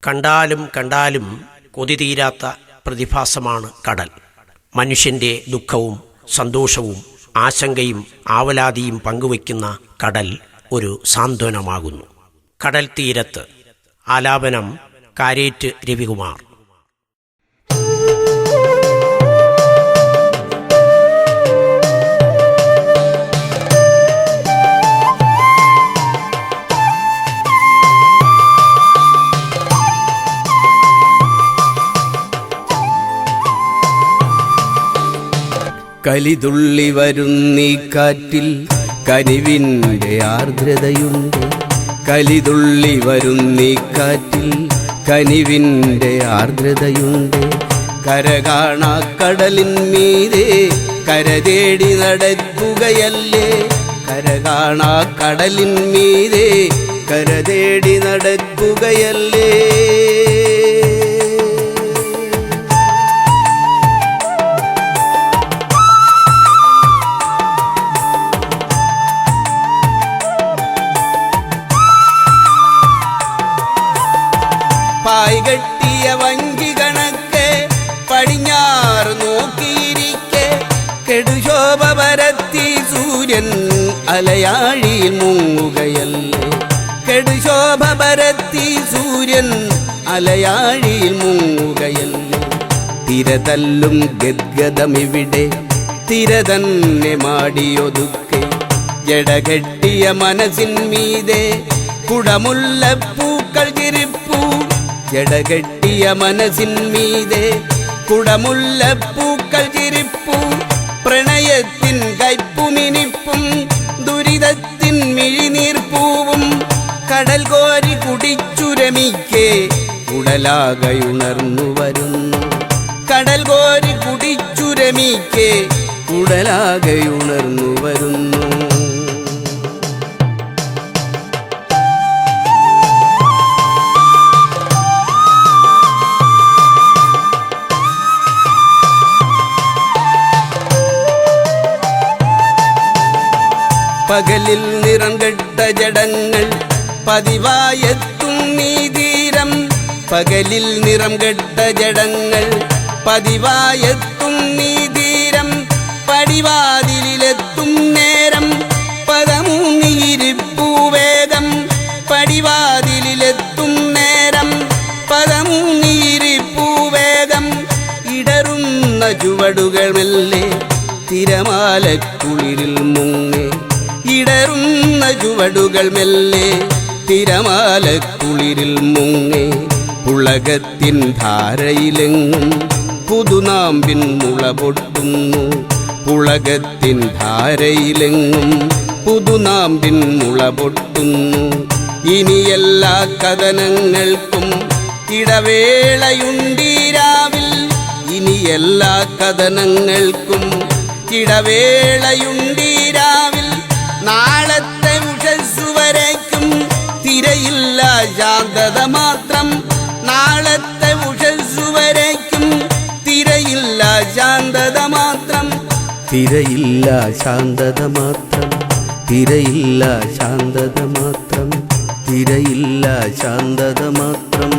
കണ്ടാലും കണ്ടാലും കൊതി തീരാത്ത പ്രതിഭാസമാണ് കടൽ. മനുഷ്യൻ്റെ ദുഃഖവും സന്തോഷവും ആശങ്കയും ആവലാതിയും പങ്കുവയ്ക്കുന്ന കടൽ ഒരു സാന്ത്വനമാകുന്നു. കടൽ തീരത്ത്. ആലാപനം കാരേറ്റ് രവികുമാർ. കലിതുള്ളി വരുന്നീ കാറ്റിൽ കനിവിൻ്റെ ആർദ്രതയുണ്ട്. കലിതുള്ളി വരുന്നീ കാറ്റിൽ കനിവിൻ്റെ ആർദ്രതയുണ്ട്. കരകാണാ കടലിൻ മീതെ കരതേടി നടക്കുകയല്ലേ. കരകാണാ കടലിൻ മീതെ കരതേടി നടക്കുകയല്ലേ. പായ്കെട്ടിയ വഞ്ചി കണക്കെ പടിഞ്ഞാറ് നോക്കിയിരിക്കെ കെടുശോഭ പരത്തി സൂര്യൻ അലയാഴിയിൽ മുങ്ങുകയല്ലേ. കെടുശോഭ പരത്തി സൂര്യൻ അലയാഴിയിൽ മുങ്ങുകയല്ലേ. തിരതല്ലും ഗദ്ഗതമിവിടെ തിര തന്നെ മാടിയൊതുക്കെ. ജടകെട്ടിയ മനസ്സിൻ മീതെ കുടമുല്ലപ്പൂക്കൾ ചിരിപ്പൂ. ജടകെട്ടിയ മനസ്സിൻ മീതെ കുടമുല്ലപ്പൂക്കൾ ചിരിപ്പൂ. പ്രണയത്തിൻ കയ്പുമിനിപ്പും ദുരിതത്തിൻ മിഴിനീർപ്പൂവും കടൽ കോരി കുടിച്ചുരമിക്കെ ഉടലാകയുണർന്നു വരുന്നു. കടൽ കോരി കുടിച്ചുരമിക്കെ ഉടലാകയുണർന്നു വരുന്നു. പകലിൽ നിറം കെട്ട ജടങ്ങൾ പതിവായെത്തും നീ തീരം. പകലിൽ നിറം കെട്ട ജടങ്ങൾ പതിവായെത്തും നീ തീരം. പടിവാതിലെത്തും നേരം പദമൂന്നിയിരിപ്പൂവേഗം. പടിവാതിലെത്തും നേരം പദമൂന്നിയിരിപ്പൂവേഗം. ഇടറുന്ന ചുവടുകൾ മെല്ലെ തിരമാലക്കുളിരിൽ മുങ്ങേ. ഇടറുന്ന ചുവടുകൾ മെല്ലെ തിരമാലക്കുളിരിൽ മുങ്ങേ. പുളകത്തിൻ ധാരയിലെങ്ങും പുതുനാമ്പിൻ മുള പൊട്ടുന്നു. പുളകത്തിൻ ധാരയിലെങ്ങും പുതുനാമ്പിൻ മുള പൊട്ടുന്നു. ഇനി എല്ലാ കഥനങ്ങൾക്കും ഇടവേളയുണ്ടീരാവിൽ. ഇനി എല്ലാ കഥനങ്ങൾക്കും ഇടവേളയുണ്ടീരാവിൽ. നാളത്തെ ഉഷസ്സുവരയ്ക്കും തിരയില്ല ശാന്തത മാത്രം. നാളത്തെ ഉഷസ്സുവരയ്ക്കും തിരയില്ല ശാന്തത മാത്രം. തിരയില്ല ശാന്തത മാത്രം. തിരയില്ല ശാന്തത മാത്രം. തിരയില്ല ശാന്തത മാത്രം.